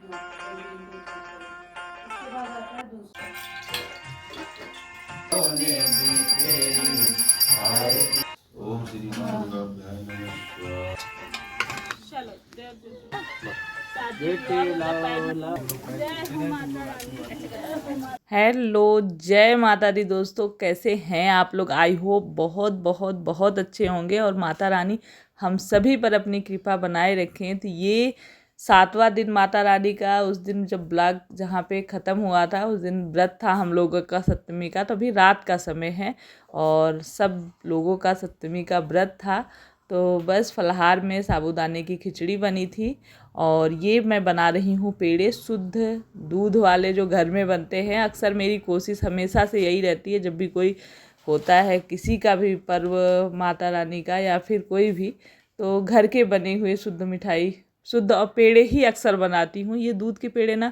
उसके बाद आता है दूसरा। ओम श्री माधवाभ्याय नमः शिवाय। चलो बेटे लाओ हेलो, जय माता दी दोस्तों। कैसे हैं आप लोग? आई होप बहुत बहुत बहुत अच्छे होंगे और माता रानी हम सभी पर अपनी कृपा बनाए रखें। तो ये 7वां दिन माता रानी का, उस दिन जब ब्लॉग जहाँ पे ख़त्म हुआ था उस दिन व्रत था हम लोगों का सप्तमी का। तो अभी रात का समय है और सब लोगों का सप्तमी का व्रत था। तो बस फलाहार में साबूदाने की खिचड़ी बनी थी और ये मैं बना रही हूँ पेड़े, शुद्ध दूध वाले जो घर में बनते हैं। अक्सर मेरी कोशिश हमेशा से यही रहती है, जब भी कोई होता है किसी का भी पर्व माता रानी का या फिर कोई भी, तो घर के बने हुए शुद्ध मिठाई, शुद्ध और पेड़े ही अक्सर बनाती हूँ। ये दूध के पेड़े ना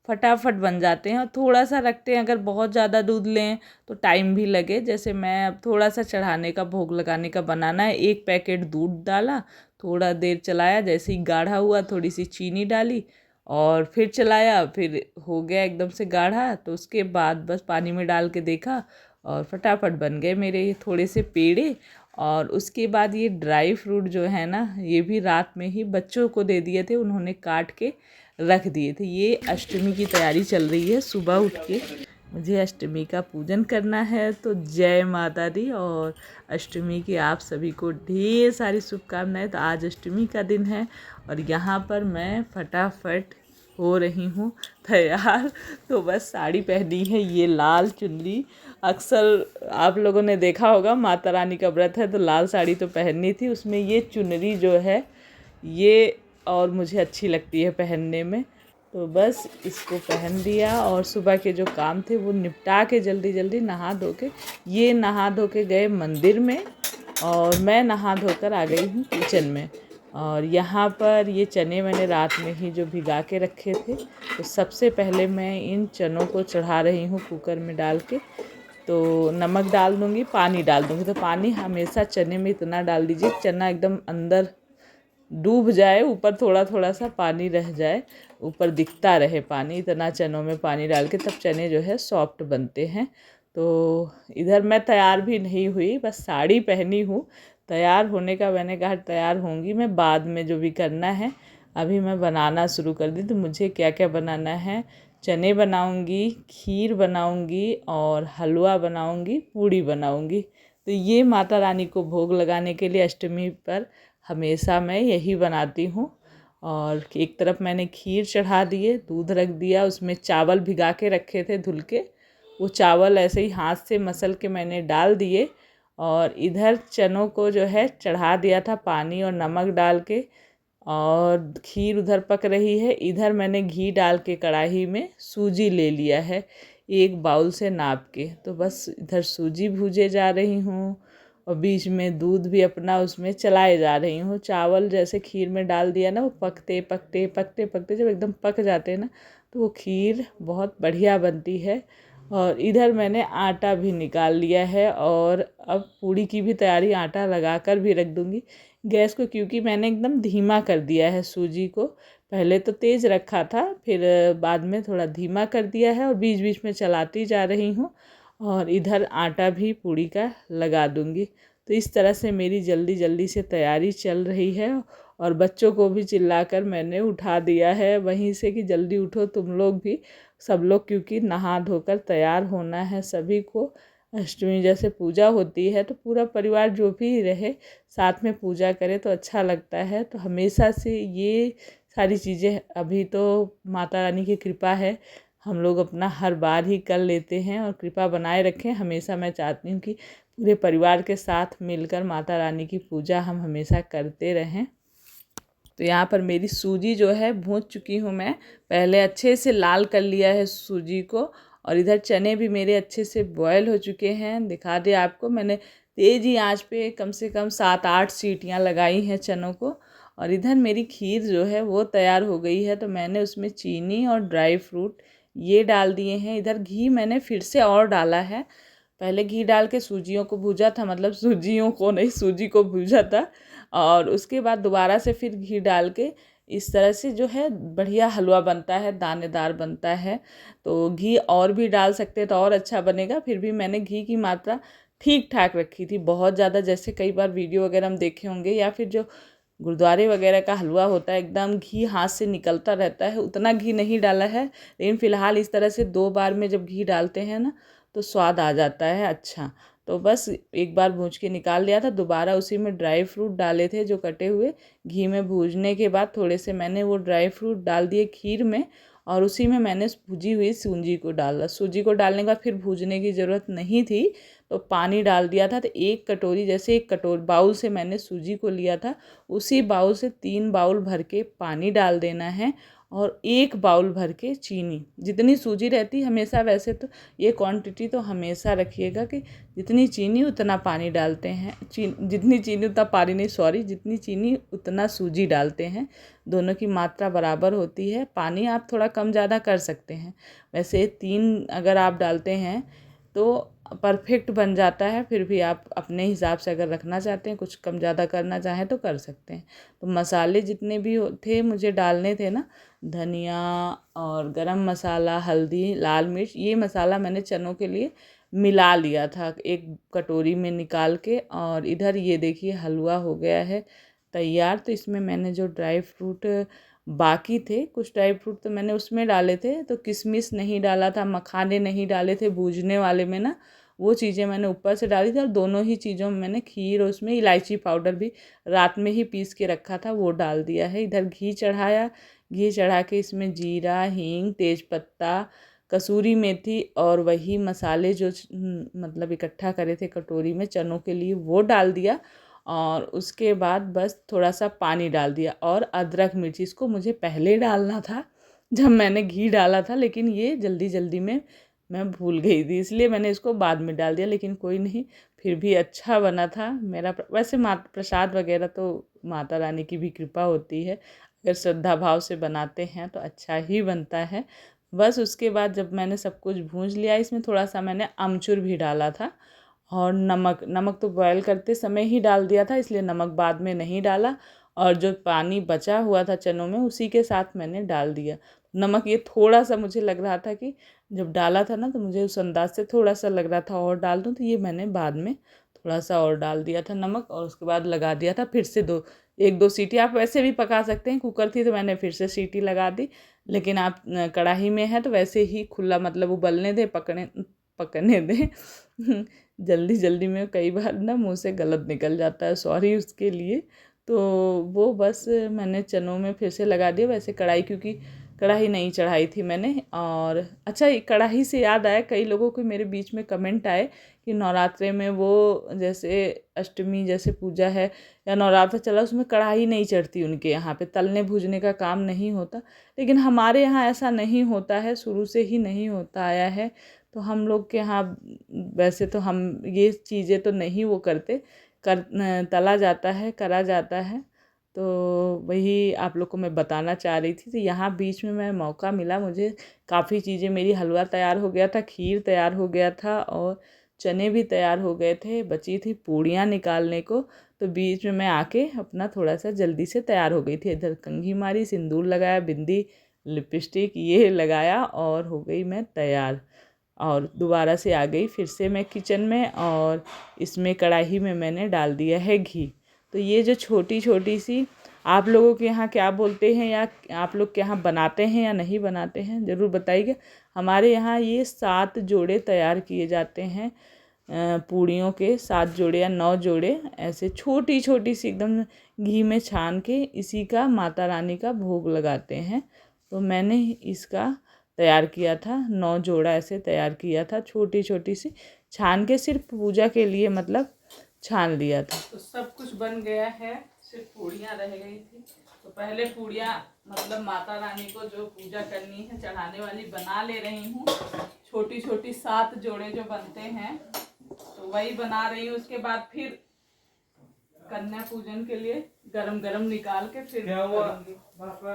फटाफट बन जाते हैं और थोड़ा सा रखते हैं, अगर बहुत ज़्यादा दूध लें तो टाइम भी लगे। जैसे मैं अब थोड़ा सा चढ़ाने का, भोग लगाने का बनाना है, 1 पैकेट दूध डाला, थोड़ा देर चलाया, जैसे ही गाढ़ा हुआ थोड़ी सी चीनी डाली और फिर चलाया, फिर हो गया एकदम से गाढ़ा। तो उसके बाद बस पानी में डाल के देखा और फटाफट बन गए मेरे ये थोड़े से पेड़े। और उसके बाद ये ड्राई फ्रूट जो है ना, ये भी रात में ही बच्चों को दे दिए थे, उन्होंने काट के रख दिए थे। ये अष्टमी की तैयारी चल रही है। सुबह उठ के मुझे अष्टमी का पूजन करना है, तो जय माता दी। और अष्टमी की आप सभी को ढेर सारी शुभकामनाएं। तो आज अष्टमी का दिन है और यहाँ पर मैं फटाफट हो रही हूँ तैयार। तो बस साड़ी पहनी है, ये लाल चुन्नी। अक्सर आप लोगों ने देखा होगा, माता रानी का व्रत है तो लाल साड़ी तो पहननी थी, उसमें ये चुनरी जो है ये और मुझे अच्छी लगती है पहनने में। तो बस इसको पहन लिया और सुबह के जो काम थे वो निपटा के जल्दी जल्दी नहा धो के, ये नहा धो के गए मंदिर में और मैं नहा धोकर आ गई हूँ किचन में। और यहाँ पर ये चने मैंने रात में ही जो भिगा के रखे थे, तो सबसे पहले मैं इन चनों को चढ़ा रही हूँ कुकर में डाल के। तो नमक डाल दूँगी, पानी डाल दूँगी। तो पानी हमेशा चने में इतना डाल दीजिए चना एकदम अंदर डूब जाए, ऊपर थोड़ा थोड़ा सा पानी रह जाए, ऊपर दिखता रहे पानी, इतना चनों में पानी डाल के तब चने जो है सॉफ्ट बनते हैं। तो इधर मैं तैयार भी नहीं हुई, बस साड़ी पहनी हूँ। तैयार होने का मैंने कहा तैयार होंगी मैं बाद में जो भी करना है। अभी मैं बनाना शुरू कर दी। तो मुझे क्या क्या बनाना है, चने बनाऊंगी, खीर बनाऊंगी और हलवा बनाऊंगी, पूड़ी बनाऊंगी। तो ये माता रानी को भोग लगाने के लिए अष्टमी पर हमेशा मैं यही बनाती हूँ। और एक तरफ मैंने खीर चढ़ा दिए, दूध रख दिया, उसमें चावल भिगा के रखे थे धुल के, वो चावल ऐसे ही हाथ से मसल के मैंने डाल दिए। और इधर चनों को जो है चढ़ा दिया था पानी और नमक डाल के, और खीर उधर पक रही है। इधर मैंने घी डाल के कढ़ाई में सूजी ले लिया है 1 बाउल से नाप के। तो बस इधर सूजी भूजे जा रही हूँ और बीच में दूध भी अपना उसमें चलाए जा रही हूँ। चावल जैसे खीर में डाल दिया ना, वो पकते पकते पकते पकते जब एकदम पक जाते हैं ना, तो वो खीर बहुत बढ़िया बनती है। और इधर मैंने आटा भी निकाल लिया है और अब पूड़ी की भी तैयारी, आटा लगा कर भी रख दूँगी गैस को, क्योंकि मैंने एकदम धीमा कर दिया है सूजी को। पहले तो तेज़ रखा था, फिर बाद में थोड़ा धीमा कर दिया है और बीच बीच में चलाती जा रही हूँ। और इधर आटा भी पूड़ी का लगा दूँगी। तो इस तरह से मेरी जल्दी जल्दी से तैयारी चल रही है। और बच्चों को भी चिल्लाकर मैंने उठा दिया है वहीं से कि जल्दी उठो तुम लोग भी, सब लोग, क्योंकि नहा धोकर तैयार होना है सभी को। अष्टमी जैसे पूजा होती है तो पूरा परिवार जो भी रहे साथ में पूजा करे तो अच्छा लगता है। तो हमेशा से ये सारी चीज़ें, अभी तो माता रानी की कृपा है, हम लोग अपना हर बार ही कर लेते हैं और कृपा बनाए रखें। हमेशा मैं चाहती हूँ कि पूरे परिवार के साथ मिलकर माता रानी की पूजा हम हमेशा करते रहें। तो यहाँ पर मेरी सूजी जो है भून चुकी हूँ मैं, पहले अच्छे से लाल कर लिया है सूजी को। और इधर चने भी मेरे अच्छे से बॉयल हो चुके हैं, दिखा दिया आपको मैंने। तेज़ ही आँच पे कम से कम 7-8 सीटियाँ लगाई हैं चनों को। और इधर मेरी खीर जो है वो तैयार हो गई है, तो मैंने उसमें चीनी और ड्राई फ्रूट ये डाल दिए हैं। इधर घी मैंने फिर से और डाला है, पहले घी डाल के सूजियों को भूजा था, मतलब सूजियों को नहीं, सूजी को भूजा था। और उसके बाद दोबारा से फिर घी डाल के इस तरह से जो है बढ़िया हलवा बनता है, दानेदार बनता है। तो घी और भी डाल सकते हैं तो और अच्छा बनेगा, फिर भी मैंने घी की मात्रा ठीक ठाक रखी थी। बहुत ज़्यादा जैसे कई बार वीडियो वगैरह हम देखे होंगे या फिर जो गुरुद्वारे वगैरह का हलवा होता है एकदम घी हाथ से निकलता रहता है, उतना घी नहीं डाला है। लेकिन फ़िलहाल इस तरह से 2 बार में जब घी डालते हैं ना तो स्वाद आ जाता है अच्छा। तो बस एक बार भूज के निकाल लिया था, दोबारा उसी में ड्राई फ्रूट डाले थे जो कटे हुए। घी में भूजने के बाद थोड़े से मैंने वो ड्राई फ्रूट डाल दिए खीर में, और उसी में मैंने भुजी हुई सूजी को डाला। सूजी को डालने के बाद फिर भूजने की ज़रूरत नहीं थी, तो पानी डाल दिया था। तो 1 कटोरी, जैसे 1 कटोरी बाउल से मैंने सूजी को लिया था, उसी बाउल से 3 बाउल भर के पानी डाल देना है, और 1 बाउल भर के चीनी। जितनी सूजी रहती हमेशा, वैसे तो ये क्वांटिटी तो हमेशा रखिएगा कि जितनी चीनी उतना पानी डालते हैं, जितनी चीनी उतना पानी नहीं, सॉरी, जितनी चीनी उतना सूजी डालते हैं, दोनों की मात्रा बराबर होती है। पानी आप थोड़ा कम ज़्यादा कर सकते हैं, वैसे 3 अगर आप डालते हैं तो परफेक्ट बन जाता है। फिर भी आप अपने हिसाब से अगर रखना चाहते हैं, कुछ कम ज़्यादा करना चाहें तो कर सकते हैं। तो मसाले जितने भी थे मुझे डालने थे ना, धनिया और गरम मसाला, हल्दी, लाल मिर्च, ये मसाला मैंने चनों के लिए मिला लिया था 1 कटोरी में निकाल के। और इधर ये देखिए हलवा हो गया है तैयार। तो इसमें मैंने जो ड्राई फ्रूट बाकी थे, कुछ ड्राई फ्रूट तो मैंने उसमें डाले थे, तो किशमिश नहीं डाला था, मखाने नहीं डाले थे भूजने वाले में ना, वो चीज़ें मैंने ऊपर से डाली थी। और दोनों ही चीज़ों में मैंने खीर और उसमें इलायची पाउडर भी रात में ही पीस के रखा था, वो डाल दिया है। इधर घी चढ़ाया, घी चढ़ा के इसमें जीरा, हींग, तेज़पत्ता, कसूरी मेथी और वही मसाले जो मतलब इकट्ठा करे थे कटोरी में चनों के लिए, वो डाल दिया। और उसके बाद बस थोड़ा सा पानी डाल दिया, और अदरक मिर्ची, इसको मुझे पहले डालना था जब मैंने घी डाला था, लेकिन ये जल्दी जल्दी में मैं भूल गई थी, इसलिए मैंने इसको बाद में डाल दिया। लेकिन कोई नहीं, फिर भी अच्छा बना था मेरा। वैसे प्रसाद वगैरह तो माता रानी की भी कृपा होती है, अगर श्रद्धा भाव से बनाते हैं तो अच्छा ही बनता है। बस उसके बाद जब मैंने सब कुछ भूंज लिया, इसमें थोड़ा सा मैंने अमचूर भी डाला था, और नमक तो बॉयल करते समय ही डाल दिया था, इसलिए नमक बाद में नहीं डाला। और जो पानी बचा हुआ था चनों में, उसी के साथ मैंने डाल दिया नमक। ये थोड़ा सा मुझे लग रहा था कि जब डाला था ना, तो मुझे उस अंदाज से थोड़ा सा लग रहा था और डाल दूँ, तो ये मैंने बाद में थोड़ा सा और डाल दिया था नमक। और उसके बाद लगा दिया था फिर से 1-2 सीटी। आप वैसे भी पका सकते हैं, कुकर थी तो मैंने फिर से सीटी लगा दी। लेकिन आप कढ़ाई में है तो वैसे ही खुला, मतलब उबलने दें, पकने दें। जल्दी जल्दी में कई बार ना मुंह से गलत निकल जाता है, सॉरी उसके लिए। तो वो बस मैंने चनों में फिर से लगा दिया। वैसे क्योंकि कढ़ाई नहीं चढ़ाई थी मैंने। और अच्छा, कढ़ाई से याद आया, कई लोगों को मेरे बीच में कमेंट आए कि नवरात्रे में वो जैसे अष्टमी जैसे पूजा है या नवरात्र चला, उसमें कढ़ाई नहीं चढ़ती, उनके यहाँ पे तलने भूजने का काम नहीं होता। लेकिन हमारे यहाँ ऐसा नहीं होता है, शुरू से ही नहीं होता आया है। तो हम लोग के यहाँ वैसे तो हम ये चीज़ें तो नहीं वो करते, तला जाता है, करा जाता है। तो वही आप लोग को मैं बताना चाह रही थी। तो यहाँ बीच में मैं मौका मिला मुझे, काफ़ी चीज़ें, मेरी हलवा तैयार हो गया था, खीर तैयार हो गया था, और चने भी तैयार हो गए थे, बची थी पूड़ियाँ निकालने को। तो बीच में मैं आके अपना थोड़ा सा जल्दी से तैयार हो गई थी। इधर कंघी मारी, सिंदूर लगाया, बिंदी, लिपस्टिक ये लगाया, और हो गई मैं तैयार। और दोबारा से आ गई फिर से मैं किचन में, और इसमें कढ़ाई में मैंने डाल दिया है घी। तो ये जो छोटी छोटी सी, आप लोगों के यहाँ क्या बोलते हैं, या आप लोग के यहाँ बनाते हैं या नहीं बनाते हैं, ज़रूर बताइएगा। हमारे यहाँ ये 7 जोड़े तैयार किए जाते हैं, पूड़ियों के 7 जोड़े या 9 जोड़े, ऐसे छोटी छोटी सी एकदम घी में छान के इसी का माता रानी का भोग लगाते हैं। तो मैंने इसका तैयार किया था, 9 जोड़ा ऐसे तैयार किया था, छोटी छोटी सी छान के, सिर्फ पूजा के लिए मतलब छान लिया था। तो सब कुछ बन गया है, सिर्फ पूड़ियाँ रह गई थी। तो पहले पूड़ियाँ मतलब माता रानी को जो पूजा करनी है चढ़ाने वाली बना ले रही हूँ। छोटी छोटी 7 जोड़े जो बनते हैं तो वही बना रही हूँ। उसके बाद फिर कन्या पूजन के लिए गरम गरम निकाल के फिर क्या हुआ पापा।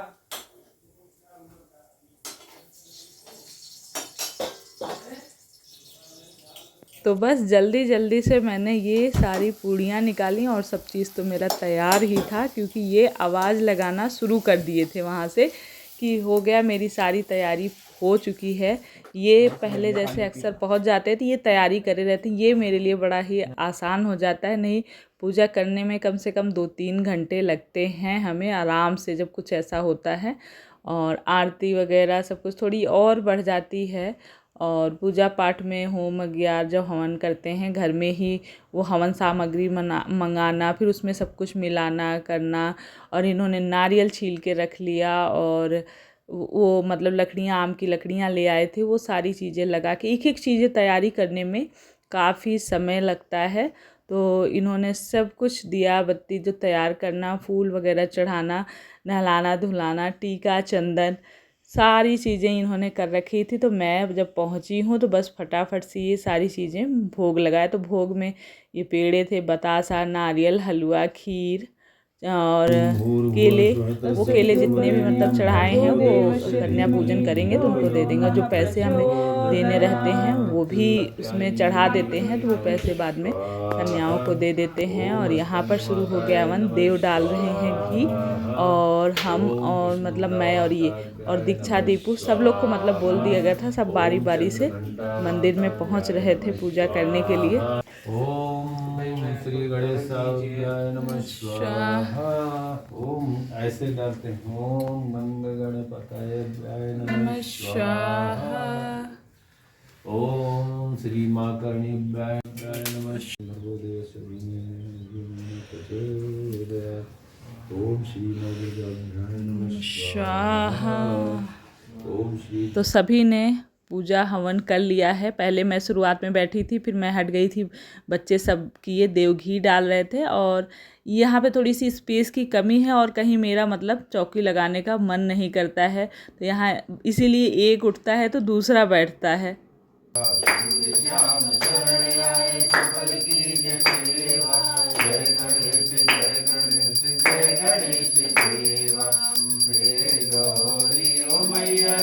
तो बस जल्दी जल्दी से मैंने ये सारी पूड़ियाँ निकाली और सब चीज़ तो मेरा तैयार ही था, क्योंकि ये आवाज़ लगाना शुरू कर दिए थे वहाँ से कि हो गया, मेरी सारी तैयारी हो चुकी है। ये पहले जैसे अक्सर पहुँच जाते थे, ये तैयारी करे रहते, ये मेरे लिए बड़ा ही आसान हो जाता है। नहीं, पूजा करने में कम से कम 2-3 घंटे लगते हैं हमें आराम से, जब कुछ ऐसा होता है। और आरती वगैरह सब कुछ थोड़ी और बढ़ जाती है। और पूजा पाठ में होम यज्ञ जब हवन करते हैं घर में ही, वो हवन सामग्री मंगाना, फिर उसमें सब कुछ मिलाना करना। और इन्होंने नारियल छील के रख लिया, और वो मतलब लकड़ियाँ, आम की लकड़ियाँ ले आए थे, वो सारी चीज़ें लगा के एक एक चीज़ें तैयारी करने में काफ़ी समय लगता है। तो इन्होंने सब कुछ दिया बत्ती जो तैयार करना, फूल वगैरह चढ़ाना, नहलाना धुलाना, टीका चंदन, सारी चीज़ें इन्होंने कर रखी थी। तो मैं जब पहुंची हूँ तो बस फटाफट से ये सारी चीज़ें भोग लगाए। तो भोग में ये पेड़े थे, बतासा, नारियल, हलवा, खीर और केले। वो केले जितने भी मतलब चढ़ाए हैं वो कन्या पूजन करेंगे तो उनको दे देंगे। और जो पैसे हमें देने रहते हैं वो भी उसमें चढ़ा देते हैं, तो वो पैसे बाद में कन्याओं को दे देते हैं। और यहाँ पर शुरू हो गया हवन, देव डाल रहे हैं घी, और हम और मतलब मैं और ये और दीक्षा दीपू सब लोग को मतलब बोल दिया गया था, सब बारी बारी से मंदिर में पहुँच रहे थे पूजा करने के लिए। ओम श्री गणेशाय नमः स्वाहा। ओम ऐसे डालते हैं, ओम मंग गणपतये नमः स्वाहा। ओम श्री मां कर्णिभ्याय नमः ओम श्री नवग्रहाय नमः स्वाहा। ओम श्री। तो सभी ने पूजा हवन कर लिया है। पहले मैं शुरुआत में बैठी थी, फिर मैं हट गई थी, बच्चे सब किए, देव घी डाल रहे थे। और यहाँ पे थोड़ी सी स्पेस की कमी है, और कहीं मेरा मतलब चौकी लगाने का मन नहीं करता है, तो यहाँ इसीलिए एक उठता है तो दूसरा बैठता है।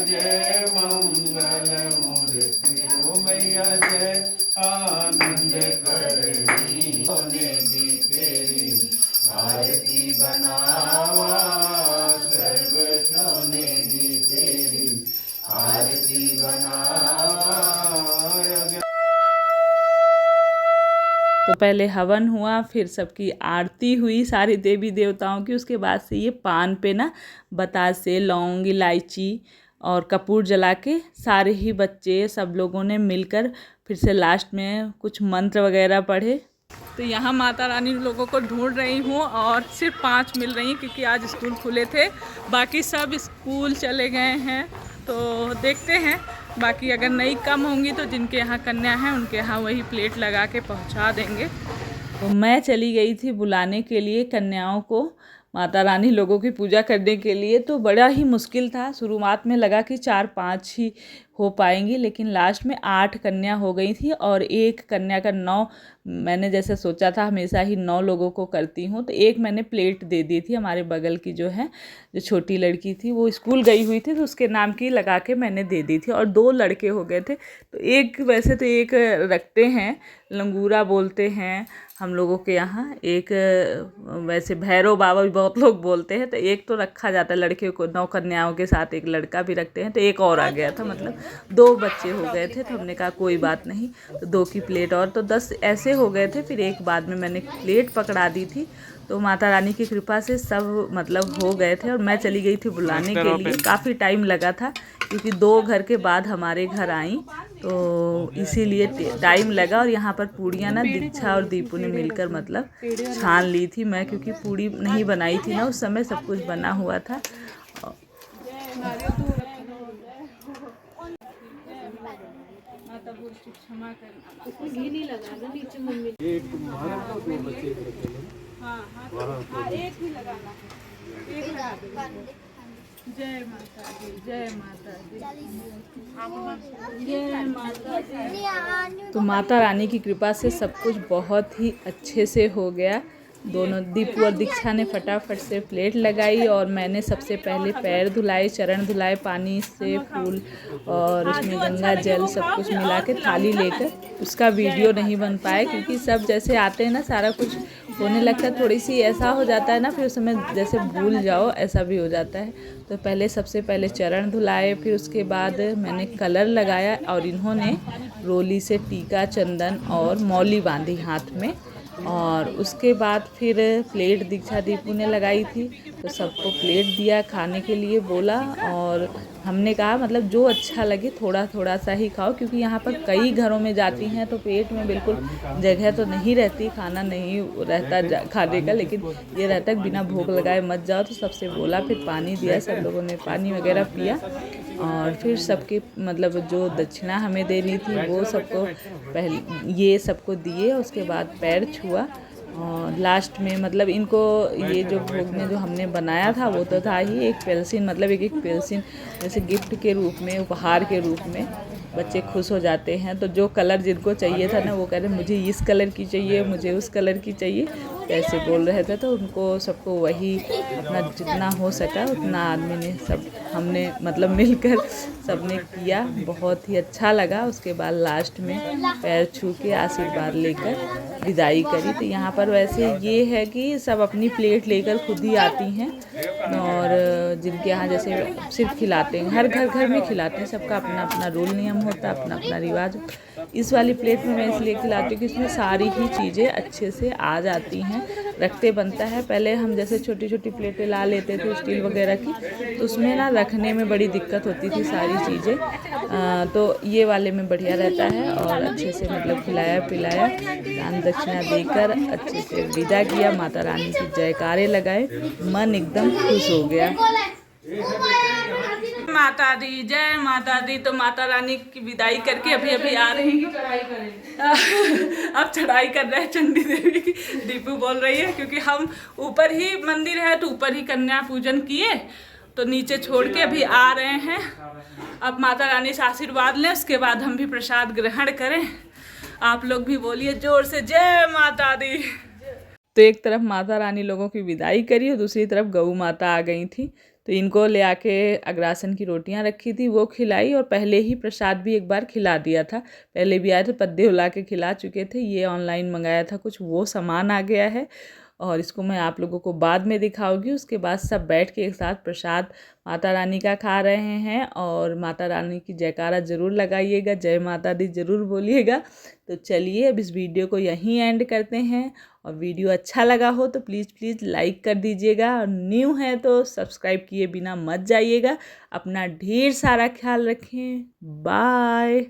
जय मंगल मूर्ति ओ मैया, जय आनंद करणी होने दी तेरी आरती बनावा, सर्व सोने दी तेरी आरती बनावा। तो पहले हवन हुआ, फिर सबकी आरती हुई सारी देवी देवताओं की। उसके बाद से ये पान पे ना बतासे, लौंग, इलायची और कपूर जला के सारे ही बच्चे सब लोगों ने मिलकर फिर से लास्ट में कुछ मंत्र वगैरह पढ़े। तो यहाँ माता रानी लोगों को ढूंढ रही हूँ, और सिर्फ 5 मिल रही हैं क्योंकि आज स्कूल खुले थे, बाकी सब स्कूल चले गए हैं। तो देखते हैं, बाकी अगर नहीं कम होंगी तो जिनके यहाँ कन्या हैं उनके यहाँ वही प्लेट लगा के पहुँचा देंगे। तो मैं चली गई थी बुलाने के लिए कन्याओं को, माता रानी लोगों की पूजा करने के लिए। तो बड़ा ही मुश्किल था, शुरुआत में लगा कि 4-5 ही हो पाएंगी, लेकिन लास्ट में 8 कन्या हो गई थी। और एक कन्या का 9, मैंने जैसे सोचा था हमेशा ही 9 लोगों को करती हूँ, तो एक मैंने प्लेट दे दी थी। हमारे बगल की जो है, जो छोटी लड़की थी, वो स्कूल गई हुई थी, तो उसके नाम की लगा के मैंने दे दी थी। और 2 लड़के हो गए थे, तो एक वैसे तो एक रखते हैं, लंगूरा बोलते हैं हम लोगों के यहाँ, एक वैसे भैरव बाबा भी बहुत लोग बोलते हैं। तो एक तो रखा जाता है लड़के को, 9 कन्याओं के साथ एक लड़का भी रखते हैं। तो एक और आ गया था, मतलब 2 बच्चे हो गए थे। तो हमने कहा कोई बात नहीं, तो 2 की प्लेट और, तो 10 ऐसे हो गए थे। फिर एक बाद में मैंने प्लेट पकड़ा दी थी। तो माता रानी की कृपा से सब मतलब हो गए थे। और मैं चली गई थी बुलाने के लिए, काफ़ी टाइम लगा था क्योंकि 2 घर के बाद हमारे घर आई, तो इसीलिए टाइम लगा। और यहाँ पर पूड़ियाँ ना दीक्षा और दीपू ने मिलकर मतलब छान ली थी। मैं क्योंकि पूड़ी नहीं बनाई थी ना उस समय, सब कुछ बना हुआ था। क्षमा करना, उसमें घी नहीं लगा ना नीचे मम्मी। एक तुम्हारे को 2 बच्चे हाँ, एक ही लगाना, एक लगा दो। जय माता दी, जय माता दी, जय माता दी। तो माता रानी की कृपा से सब कुछ बहुत ही अच्छे से हो गया। दोनों दीपू और दीक्षा ने फटाफट से प्लेट लगाई और मैंने सबसे पहले पैर धुलाए, चरण धुलाए पानी से, फूल और उसमें गंगा जल सब कुछ मिला के थाली लेकर। उसका वीडियो नहीं बन पाया क्योंकि सब जैसे आते हैं ना सारा कुछ होने लगता है, थोड़ी सी ऐसा हो जाता है ना, फिर उस समय जैसे भूल जाओ ऐसा भी हो जाता है। तो पहले सबसे पहले चरण धुलाए, फिर उसके बाद मैंने कलर लगाया और इन्होंने रोली से टीका, चंदन और मौली बांधी हाथ में। और उसके बाद फिर प्लेट दीक्षा दीपू ने लगाई थी तो सबको प्लेट दिया खाने के लिए बोला। और हमने कहा मतलब जो अच्छा लगे थोड़ा थोड़ा सा ही खाओ, क्योंकि यहाँ पर कई घरों में जाती हैं तो पेट में बिल्कुल जगह तो नहीं रहती, खाना नहीं रहता खाने का, लेकिन ये रहता है बिना भूख लगाए मत जाओ। तो सबसे बोला, फिर पानी दिया, सब लोगों ने पानी वगैरह पिया और फिर सबके मतलब जो दक्षिणा हमें देनी थी वो सबको पहले ये सबको दिए। उसके बाद पैर छुआ और लास्ट में मतलब इनको ये जो भोग में जो हमने बनाया था वो तो था ही एक पेल्सिन, मतलब एक पेल्सिन जैसे गिफ्ट के रूप में, उपहार के रूप में बच्चे खुश हो जाते हैं। तो जो कलर जिनको चाहिए था ना वो कह रहे मुझे इस कलर की चाहिए, मुझे उस कलर की चाहिए, ऐसे बोल रहे थे। तो उनको सबको वही अपना जितना हो सका उतना आदमी ने सब हमने मतलब मिलकर सबने किया, बहुत ही अच्छा लगा। उसके बाद लास्ट में पैर छू के आशीर्वाद लेकर विदाई करी। तो यहाँ पर वैसे ये है कि सब अपनी प्लेट लेकर खुद ही आती हैं और जिनके यहाँ जैसे सिर्फ खिलाते हैं, हर घर में खिलाते हैं, सबका अपना अपना रूल नियम होता है, अपना अपना रिवाज। इस वाली प्लेट में मैं इसलिए खिलाती हूँ कि इसमें सारी ही चीज़ें अच्छे से आ जाती हैं, रखते बनता है। पहले हम जैसे छोटी छोटी प्लेटें ला लेते थे स्टील वगैरह की, तो उसमें ना रखने में बड़ी दिक्कत होती थी सारी चीज़ें। तो ये वाले में बढ़िया रहता है और अच्छे से मतलब खिलाया पिलाया, दान दक्षिणा देकर अच्छे से विदा किया। माता रानी की जयकारे लगाए, मन एकदम खुश हो गया। माता दी, जय माता दी। तो माता रानी की विदाई करके अभी अभी आ रही हूँ। अब चढ़ाई कर रहे हैं चंडी देवी की, दीपू बोल रही है, क्योंकि हम ऊपर ही मंदिर है तो ऊपर ही कन्या पूजन किए, तो नीचे छोड़ के अभी आ रहे हैं। अब माता रानी से आशीर्वाद लें, उसके बाद हम भी प्रसाद ग्रहण करें। आप लोग भी बोलिए जोर से, जय माता दी। तो एक तरफ माता रानी लोगों की विदाई करी और दूसरी तरफ गऊ माता आ गई थी, तो इनको ले आके अग्रासन की रोटियां रखी थी वो खिलाई और पहले ही प्रसाद भी एक बार खिला दिया था। पहले भी आए थे, पद्दे उला के खिला चुके थे। ये ऑनलाइन मंगाया था कुछ, वो सामान आ गया है और इसको मैं आप लोगों को बाद में दिखाऊंगी। उसके बाद सब बैठ के एक साथ प्रसाद माता रानी का खा रहे हैं और माता रानी की जयकारा ज़रूर लगाइएगा, जय माता दी ज़रूर बोलिएगा। तो चलिए अब इस वीडियो को यहीं एंड करते हैं, और वीडियो अच्छा लगा हो तो प्लीज़ लाइक कर दीजिएगा, और न्यू है तो सब्सक्राइब किए बिना मत जाइएगा। अपना ढेर सारा ख्याल रखें, बाय।